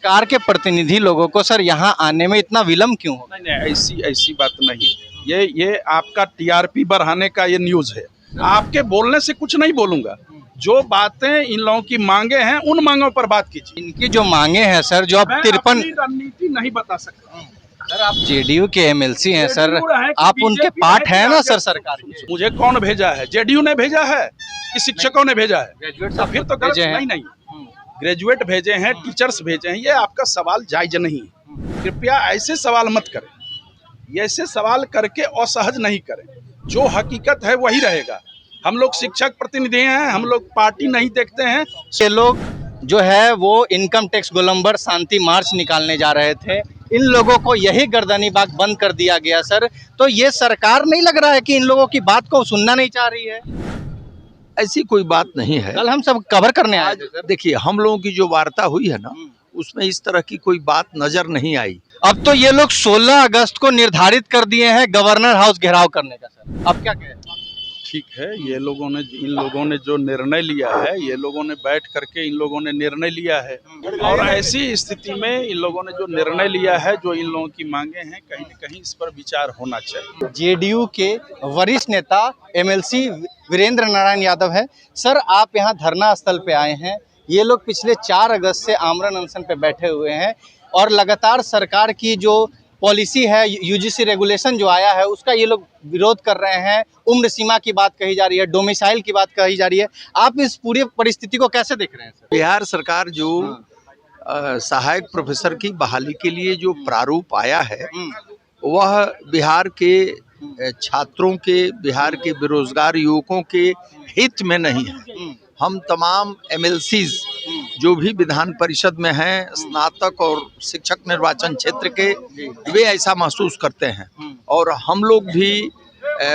सरकार के प्रतिनिधि लोगों को सर यहाँ आने में इतना विलम्ब क्यों हो? नहीं नहीं, ऐसी ऐसी बात नहीं। ये आपका टीआरपी बढ़ाने का ये न्यूज़ है। आपके बोलने से कुछ नहीं बोलूंगा। जो बातें इन लोगों की मांगे हैं उन मांगों पर बात कीजिए। इनकी जो मांगे हैं सर, जो अब मैं 53 अपनी रणनीति नहीं बता सकता। सर आप जेडीयू के एमएलसी हैं सर, जेडीयू है कि आप उनके बीजेपी पार्ट है हैं कि ना आगे- सर सरकार के? मुझे कौन भेजा है? जेडीयू ने भेजा है कि शिक्षकों ने भेजा है? ग्रेजुएट तो फिर तो गलत भेजे हैं। नहीं। ग्रेजुएट भेजे हैं, टीचर्स भेजे हैं, ये आपका सवाल जायज नहीं है। कृपया ऐसे सवाल मत करें। ये ऐसे सवाल करके असहज नहीं करें। जो हकीकत है वही रहेगा। हम लोग शिक्षक प्रतिनिधि हैं, हम लोग पार्टी नहीं देखते हैं। ये लोग जो है वो इनकम टैक्स गोलंबर शांति मार्च निकालने जा रहे थे। इन लोगों को यही गर्दनी बाग बंद कर दिया गया सर। तो ये सरकार नहीं लग रहा है कि इन लोगों की बात को सुनना नहीं चाह रही है? ऐसी कोई बात नहीं है। कल हम सब कवर करने आए आज थे सर। देखिए, हम लोगों की जो वार्ता हुई है ना, उसमें इस तरह की कोई बात नजर नहीं आई। अब तो ये लोग 16 अगस्त को निर्धारित कर दिए हैं गवर्नर हाउस घेराव करने का सर। अब क्या कहें? ठीक है, इन लोगों ने जो निर्णय लिया है, ये लोगों ने बैठ करके इन लोगों ने निर्णय लिया है। और ऐसी स्थिति में इन लोगों ने जो निर्णय लिया है, जो इन लोगों की मांगे हैं, कहीं न कहीं इस पर विचार होना चाहिए। जेडीयू के वरिष्ठ नेता एमएलसी वीरेंद्र नारायण यादव है। सर आप यहाँ धरना स्थल पे आए हैं। ये लोग पिछले 4 अगस्त से आमरण अनशन पे बैठे हुए हैं और लगातार सरकार की जो पॉलिसी है, यूजीसी रेगुलेशन जो आया है, उसका ये लोग विरोध कर रहे हैं। उम्र सीमा की बात कही जा रही है, डोमिसाइल की बात कही जा रही है। आप इस पूरी परिस्थिति को कैसे देख रहे हैं सर? बिहार सरकार जो सहायक प्रोफेसर की बहाली के लिए जो प्रारूप आया है, वह बिहार के छात्रों के, बिहार के बेरोजगार युवकों के हित में नहीं है। हम तमाम एमएलसीज जो भी विधान परिषद में हैं, स्नातक और शिक्षक निर्वाचन क्षेत्र के, वे ऐसा महसूस करते हैं। और हम लोग भी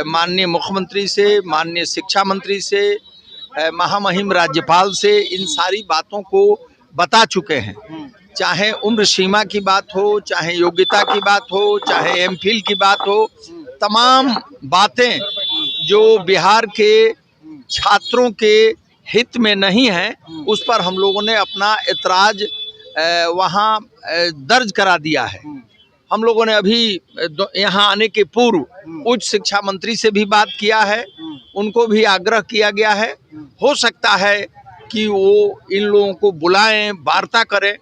माननीय मुख्यमंत्री से, माननीय शिक्षा मंत्री से, महामहिम राज्यपाल से इन सारी बातों को बता चुके हैं। चाहे उम्र सीमा की बात हो, चाहे योग्यता की बात हो, चाहे एमफिल की बात हो, तमाम बातें जो बिहार के छात्रों के हित में नहीं है, उस पर हम लोगों ने अपना एतराज वहाँ दर्ज करा दिया है। हम लोगों ने अभी यहाँ आने के पूर्व उच्च शिक्षा मंत्री से भी बात किया है। उनको भी आग्रह किया गया है, हो सकता है कि वो इन लोगों को बुलाएं, वार्ता करें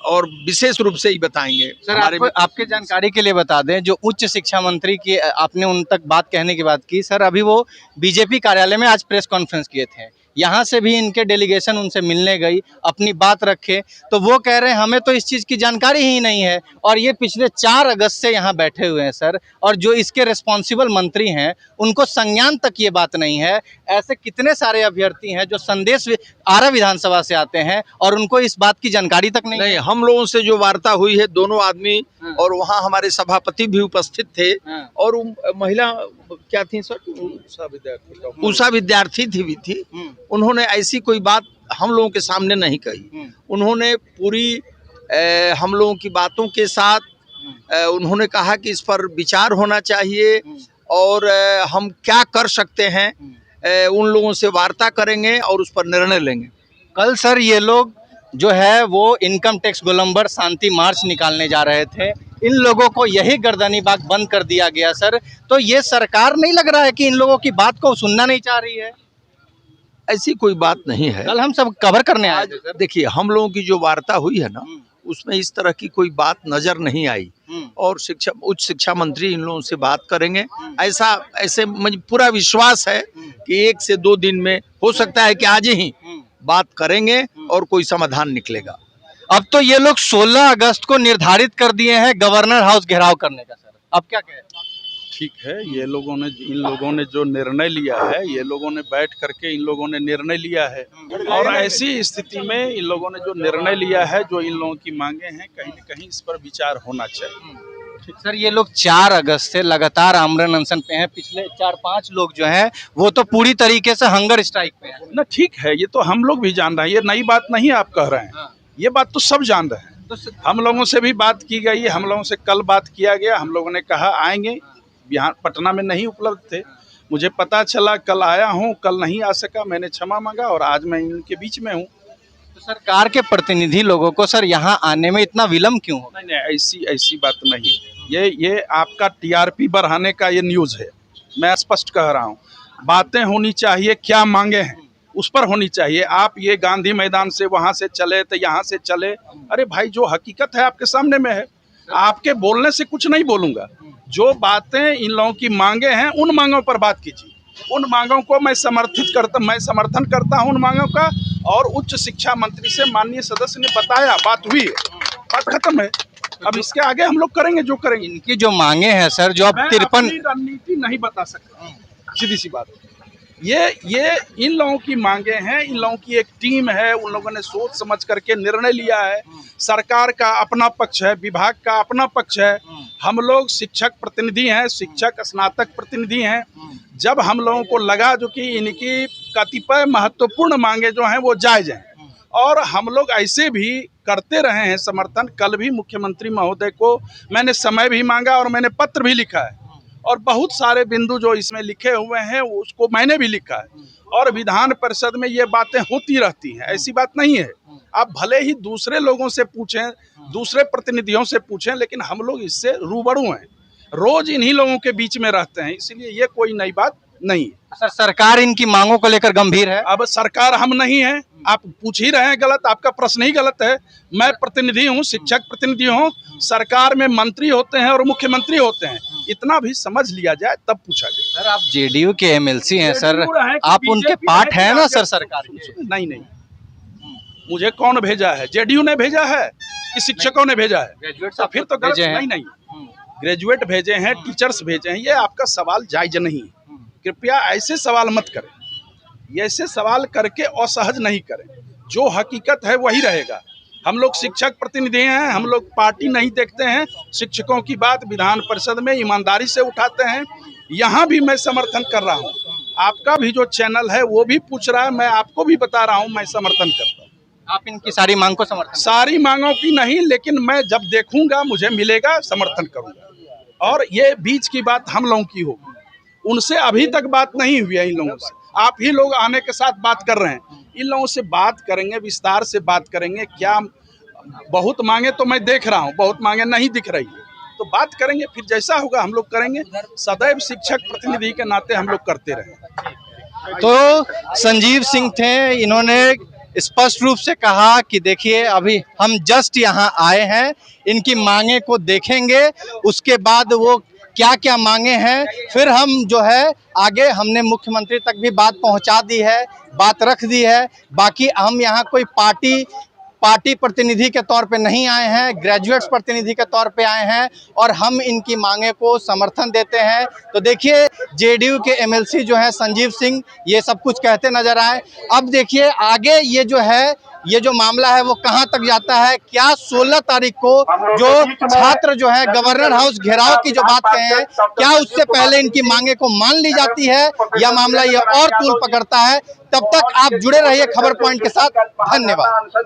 और विशेष रूप से ही बताएंगे। सर आपके जानकारी के लिए बता दें, जो उच्च शिक्षा मंत्री की आपने उन तक बात कहने की बात की सर, अभी वो बीजेपी कार्यालय में आज प्रेस कॉन्फ्रेंस किए थे। यहाँ से भी इनके डेलीगेशन उनसे मिलने गई, अपनी बात रखे, तो वो कह रहे हैं हमें तो इस चीज़ की जानकारी ही नहीं है। और ये पिछले 4 अगस्त से यहाँ बैठे हुए हैं सर, और जो इसके रिस्पॉन्सिबल मंत्री हैं उनको संज्ञान तक ये बात नहीं है। ऐसे कितने सारे अभ्यर्थी हैं जो संदेश आरा विधानसभा से आते हैं और उनको इस बात की जानकारी तक नहीं है। हम लोगों से जो वार्ता हुई है, दोनों आदमी, और वहाँ हमारे सभापति भी उपस्थित थे, और महिला क्या थी सर, उषा विद्यार्थी भी थी। उन्होंने ऐसी कोई बात हम लोगों के सामने नहीं कही। उन्होंने पूरी हम लोगों की बातों के साथ उन्होंने कहा कि इस पर विचार होना चाहिए और हम क्या कर सकते हैं, उन लोगों से वार्ता करेंगे और उस पर निर्णय लेंगे। कल सर ये लोग जो है वो इनकम टैक्स गोलंबर शांति मार्च निकालने जा रहे थे। इन लोगों को यही गर्दनी बाग बंद कर दिया गया सर। तो ये सरकार नहीं लग रहा है कि इन लोगों की बात को सुनना नहीं चाह रही है? ऐसी कोई बात नहीं है। कल हम सब कवर करने आए थे सर। देखिए, हम लोगों की जो वार्ता हुई है ना, उसमें इस तरह की कोई बात नजर नहीं आई। और उच्च शिक्षा मंत्री इन लोगों से बात करेंगे। ऐसे मुझे पूरा विश्वास है कि 1 से 2 दिन में, हो सकता है कि आज ही बात करेंगे और कोई समाधान निकलेगा। अब तो ये लोग 16 अगस्त को निर्धारित कर दिए हैं गवर्नर हाउस घेराव करने का सर। अब क्या कहें? ठीक है, इन लोगों ने जो निर्णय लिया है, ये लोगों ने बैठ करके इन लोगों ने निर्णय लिया है। और ऐसी स्थिति में इन लोगों ने जो निर्णय लिया है, जो इन लोगों की मांगे हैं, कहीं न कहीं इस पर विचार होना चाहिए। सर ये लोग 4 अगस्त से लगातार आमरण अनशन पे हैं। पिछले 4-5 लोग जो हैं वो तो पूरी तरीके से हंगर स्ट्राइक पे हैं ना। ठीक है, ये तो हम लोग भी जान रहे हैं, ये नई बात नहीं आप कह रहे हैं। ये बात तो सब जान रहे हैं। तो हम लोगों से भी बात की गई, हम लोगों से कल बात किया गया। हम लोगों ने कहा आएंगे, बिहार पटना में नहीं उपलब्ध थे, मुझे पता चला, कल आया हूँ, कल नहीं आ सका, मैंने क्षमा मांगा और आज मैं इनके बीच में हूँ। तो सरकार के प्रतिनिधि लोगों को सर यहाँ आने में इतना विलम्ब क्यों हो? नहीं नहीं, ऐसी ऐसी बात नहीं। ये आपका टीआरपी बढ़ाने का ये न्यूज़ है। मैं स्पष्ट कह रहा हूँ, बातें होनी चाहिए, क्या मांगे हैं उस पर होनी चाहिए। आप ये गांधी मैदान से वहाँ से चले तो यहाँ से चले, अरे भाई जो हकीकत है आपके सामने में है। आपके बोलने से कुछ नहीं बोलूँगा। जो बातें इन लोगों की मांगे हैं उन मांगों पर बात कीजिए। उन मांगों को मैं समर्थन करता हूं उन मांगों का। और उच्च शिक्षा मंत्री से माननीय सदस्य ने बताया, बात हुई है, बात खत्म है। अब इसके आगे हम लोग करेंगे जो करेंगे। इनकी जो मांगे हैं सर, जो अब मैं 53 अपनी रणनीति नहीं बता सकता, सीधी सी बात। ये इन लोगों की मांगे हैं, इन लोगों की एक टीम है, उन लोगों ने सोच समझ करके निर्णय लिया है। सरकार का अपना पक्ष है, विभाग का अपना पक्ष है। हम लोग शिक्षक प्रतिनिधि हैं, शिक्षक स्नातक प्रतिनिधि हैं। जब हम लोगों को लगा जो कि इनकी कतिपय महत्वपूर्ण मांगे जो हैं वो जायज हैं, और हम लोग ऐसे भी करते रहे हैं समर्थन। कल भी मुख्यमंत्री महोदय को मैंने समय भी मांगा और मैंने पत्र भी लिखा है, और बहुत सारे बिंदु जो इसमें लिखे हुए हैं उसको मैंने भी लिखा है। और विधान परिषद में ये बातें होती रहती हैं, ऐसी बात नहीं है। आप भले ही दूसरे लोगों से पूछें, दूसरे प्रतिनिधियों से पूछें, लेकिन हम लोग इससे रूबरू हैं, रोज इन्हीं लोगों के बीच में रहते हैं, इसलिए ये कोई नई बात नहीं है। सर, सरकार इनकी मांगों को लेकर गंभीर है? अब सरकार हम नहीं हैं, आप पूछ ही रहे हैं गलत, आपका प्रश्न ही गलत है। मैं प्रतिनिधि हूँ, शिक्षक प्रतिनिधि हूँ। सरकार में मंत्री होते हैं और मुख्यमंत्री होते हैं, इतना भी समझ लिया जाए तब पूछा जाए। सर, आप जेडीयू के एमएलसी हैं सर, JDU है कि आप उनके BJP पार्ट है हैं कि ना आप- सर सरकार के? नहीं, मुझे कौन भेजा है? जेडीयू ने भेजा है कि शिक्षकों ने भेजा है? ग्रेजुएट तो फिर तो गलत। भेजे हैं। नहीं, ग्रेजुएट भेजे हैं, टीचर्स भेजे हैं, ये आपका सवाल जायज नहीं। कृपया ऐसे सवाल मत करें, ऐसे सवाल करके असहज नहीं करें। जो हकीकत है वही रहेगा। हम लोग शिक्षक प्रतिनिधि हैं, हम लोग पार्टी नहीं देखते हैं। शिक्षकों की बात विधान परिषद में ईमानदारी से उठाते हैं, यहाँ भी मैं समर्थन कर रहा हूँ। आपका भी जो चैनल है वो भी पूछ रहा है, मैं आपको भी बता रहा हूँ, मैं समर्थन करता हूँ। आप इनकी सारी मांग को समर्थन? सारी मांगों की नहीं, लेकिन मैं जब देखूंगा मुझे मिलेगा, समर्थन करूंगा। और ये बीच की बात हम लोगों की होगी, उनसे अभी तक बात नहीं हुई है इन लोगों से। आप ही लोग आने के साथ बात कर रहे हैं, इन लोगों से बात करेंगे, विस्तार से बात करेंगे। क्या बहुत मांगे तो मैं देख रहा हूँ, बहुत मांगे नहीं दिख रही है, तो बात करेंगे, फिर जैसा होगा हम लोग करेंगे। सदैव शिक्षक प्रतिनिधि के नाते हम लोग करते रहे। तो संजीव सिंह थे, इन्होंने स्पष्ट रूप से कहा कि देखिए अभी हम जस्ट यहाँ आए हैं, इनकी मांगे को देखेंगे, उसके बाद वो क्या क्या मांगे हैं फिर हम जो है आगे, हमने मुख्यमंत्री तक भी बात पहुंचा दी है, बात रख दी है। बाकी हम यहाँ कोई पार्टी प्रतिनिधि के तौर पे नहीं आए हैं, ग्रेजुएट्स प्रतिनिधि के तौर पे आए हैं, और हम इनकी मांगे को समर्थन देते हैं। तो देखिए जेडीयू के एमएलसी जो है संजीव सिंह, ये सब कुछ कहते नजर आए। अब देखिए आगे ये जो है, ये जो मामला है वो कहां तक जाता है। क्या 16 तारीख को जो छात्र जो है गवर्नर हाउस घेराव की जो बात कहे हैं, क्या उससे पहले इनकी मांगे को मान ली जाती है या मामला ये और तूल पकड़ता है? तब तक आप जुड़े रहिए खबर पॉइंट के साथ। धन्यवाद।